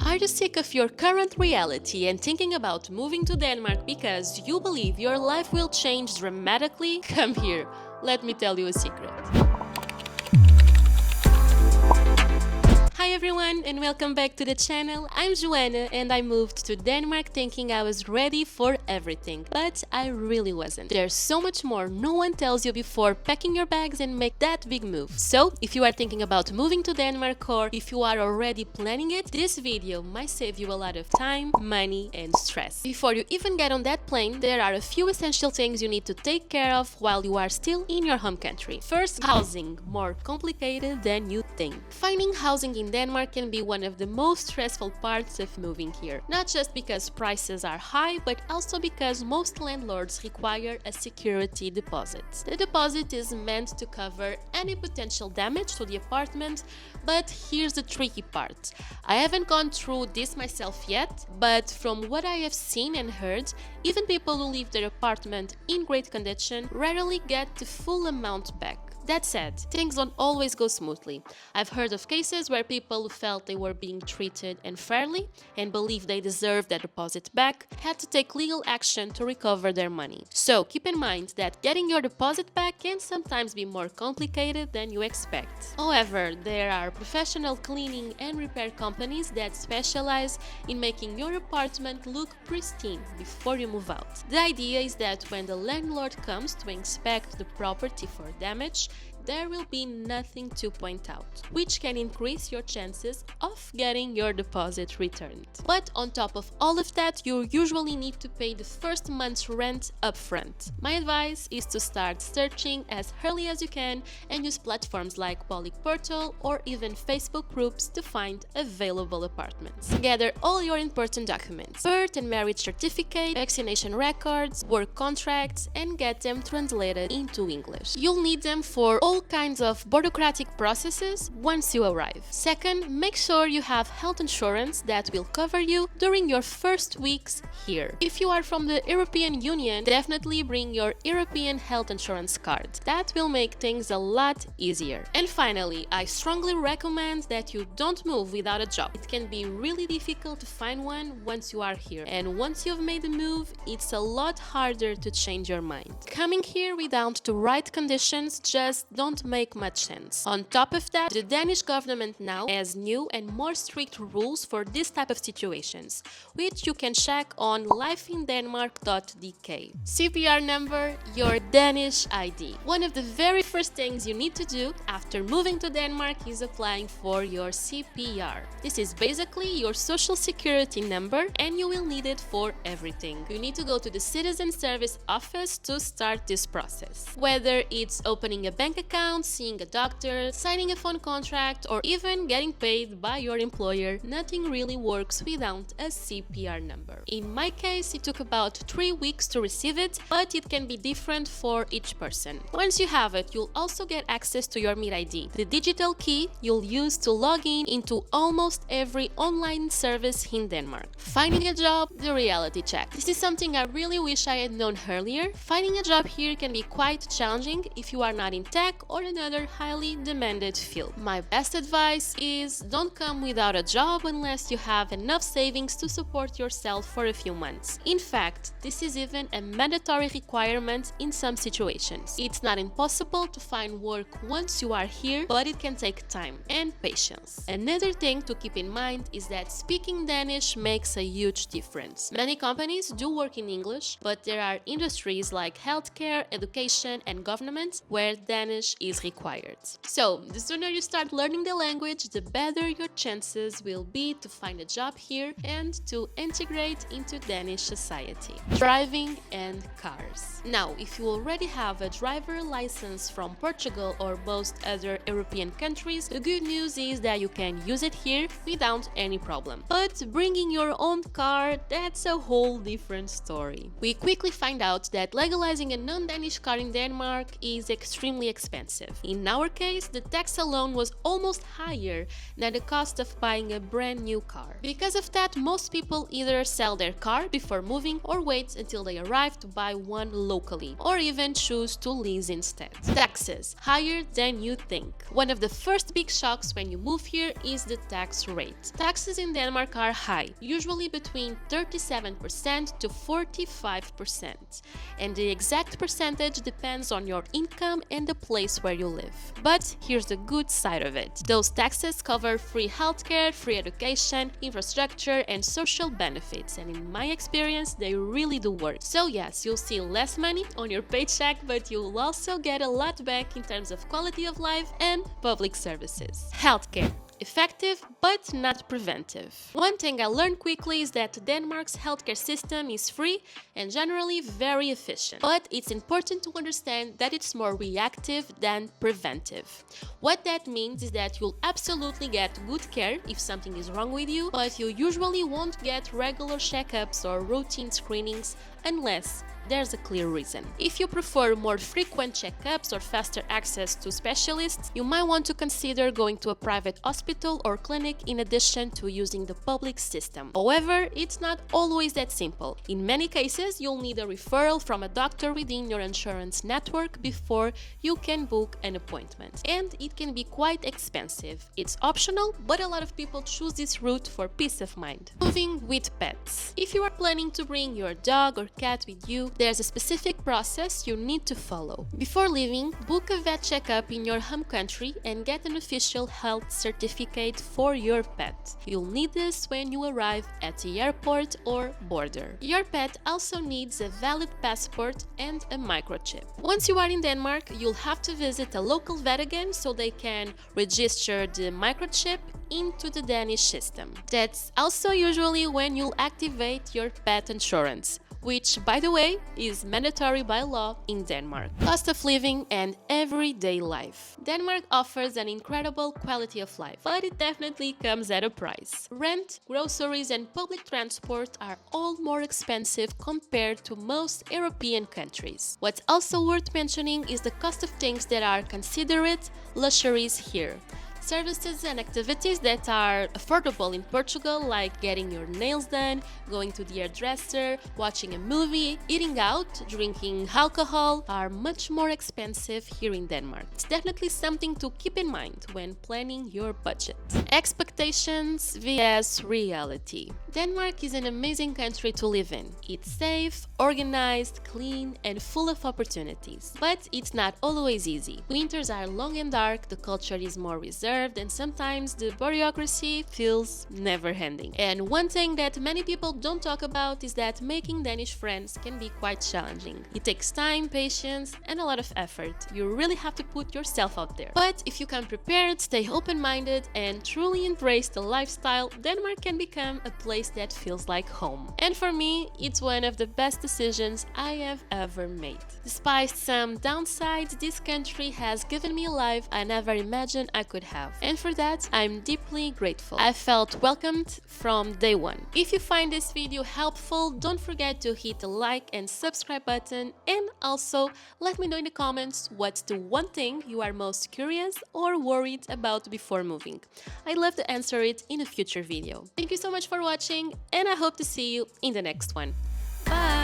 Are you sick of your current reality and thinking about moving to Denmark because you believe your life will change dramatically? Come here, let me tell you a secret. Hi everyone and welcome back to the channel. I'm Joanna and I moved to Denmark thinking I was ready for everything, but I really wasn't. There's so much more no one tells you before packing your bags and make that big move. So if you are thinking about moving to Denmark or if you are already planning it, this video might save you a lot of time, money and stress. Before you even get on that plane, there are a few essential things you need to take care of while you are still in your home country. First, housing, more complicated than you think. Finding housing in Denmark can be one of the most stressful parts of moving here. Not just because prices are high, but also because most landlords require a security deposit. The deposit is meant to cover any potential damage to the apartment, but here's the tricky part. I haven't gone through this myself yet, but from what I have seen and heard, even people who leave their apartment in great condition rarely get the full amount back. That said, things don't always go smoothly. I've heard of cases where people who felt they were being treated unfairly and believed they deserved their deposit back had to take legal action to recover their money. So keep in mind that getting your deposit back can sometimes be more complicated than you expect. However, there are professional cleaning and repair companies that specialize in making your apartment look pristine before you move out. The idea is that when the landlord comes to inspect the property for damage, there will be nothing to point out, which can increase your chances of getting your deposit returned. But on top of all of that, you usually need to pay the first month's rent upfront. My advice is to start searching as early as you can and use platforms like Public Portal or even Facebook groups to find available apartments. Gather all your important documents, birth and marriage certificate, vaccination records, work contracts, and get them translated into English. You'll need them for all kinds of bureaucratic processes once you arrive. Second, make sure you have health insurance that will cover you during your first weeks here. If you are from the European Union, definitely bring your European health insurance card. That will make things a lot easier. And finally, I strongly recommend that you don't move without a job. It can be really difficult to find one once you are here, and once you've made the move, it's a lot harder to change your mind. Coming here without the right conditions just don't make much sense. On top of that, the Danish government now has new and more strict rules for this type of situations, which you can check on lifeindenmark.dk. CPR number, your Danish ID. One of the very first things you need to do after moving to Denmark is applying for your CPR. This is basically your social security number and you will need it for everything. You need to go to the citizen service office to start this process. Whether it's opening a bank account, seeing a doctor, signing a phone contract, or even getting paid by your employer, nothing really works without a CPR number. In my case, it took about 3 weeks to receive it, but it can be different for each person. Once you have it, you'll also get access to your Meet ID, the digital key you'll use to log in into almost every online service in Denmark. Finding a job, the reality check. This is something I really wish I had known earlier. Finding a job here can be quite challenging if you are not in tech or another highly demanded field. My best advice is don't come without a job unless you have enough savings to support yourself for a few months. In fact, this is even a mandatory requirement in some situations. It's not impossible to find work once you are here, but it can take time and patience. Another thing to keep in mind is that speaking Danish makes a huge difference. Many companies do work in English, but there are industries like healthcare, education, and government where Danish is required. So, the sooner you start learning the language, the better your chances will be to find a job here and to integrate into Danish society. Driving and cars. Now, if you already have a driver license from Portugal or most other European countries, the good news is that you can use it here without any problem. But bringing your own car, that's a whole different story. We quickly find out that legalizing a non-Danish car in Denmark is extremely expensive. expensive. In our case, the tax alone was almost higher than the cost of buying a brand new car. Because of that, most people either sell their car before moving or wait until they arrive to buy one locally, or even choose to lease instead. Taxes, higher than you think. One of the first big shocks when you move here is the tax rate. Taxes in Denmark are high, usually between 37% to 45%, and the exact percentage depends on your income and the place where you live. But here's the good side of it. Those taxes cover free healthcare, free education, infrastructure, and social benefits, and in my experience, they really do work. So yes, you'll see less money on your paycheck, but you'll also get a lot back in terms of quality of life and public services. Healthcare. Effective, but not preventive. One thing I learned quickly is that Denmark's healthcare system is free and generally very efficient. But it's important to understand that it's more reactive than preventive. What that means is that you'll absolutely get good care if something is wrong with you, but you usually won't get regular checkups or routine screenings unless there's a clear reason. If you prefer more frequent checkups or faster access to specialists, you might want to consider going to a private hospital or clinic in addition to using the public system. However, it's not always that simple. In many cases, you'll need a referral from a doctor within your insurance network before you can book an appointment. And it can be quite expensive. It's optional, but a lot of people choose this route for peace of mind. Moving with pets. If you are planning to bring your dog or cat with you, there's a specific process you need to follow. Before leaving, book a vet checkup in your home country and get an official health certificate for your pet. You'll need this when you arrive at the airport or border. Your pet also needs a valid passport and a microchip. Once you are in Denmark, you'll have to visit a local vet again so they can register the microchip into the Danish system. That's also usually when you'll activate your pet insurance, which, by the way, is mandatory by law in Denmark. Cost of living and everyday life. Denmark offers an incredible quality of life, but it definitely comes at a price. Rent, groceries, and public transport are all more expensive compared to most European countries. What's also worth mentioning is the cost of things that are considered luxuries here. Services and activities that are affordable in Portugal, like getting your nails done, going to the hairdresser, watching a movie, eating out, drinking alcohol, are much more expensive here in Denmark. It's definitely something to keep in mind when planning your budget. Expectations vs reality. Denmark is an amazing country to live in. It's safe, organized, clean, and full of opportunities. But it's not always easy. Winters are long and dark, the culture is more reserved, and sometimes the bureaucracy feels never-ending. And one thing that many people don't talk about is that making Danish friends can be quite challenging. It takes time, patience, and a lot of effort. You really have to put yourself out there. But if you come prepared, stay open-minded, and truly embrace the lifestyle, Denmark can become a place that feels like home. And for me, it's one of the best decisions I have ever made. Despite some downsides, this country has given me a life I never imagined I could have. And for that, I'm deeply grateful. I felt welcomed from day one. If you find this video helpful, don't forget to hit the like and subscribe button, and also let me know in the comments what's the one thing you are most curious or worried about before moving. I'd love to answer it in a future video. Thank you so much for watching, and I hope to see you in the next one. Bye!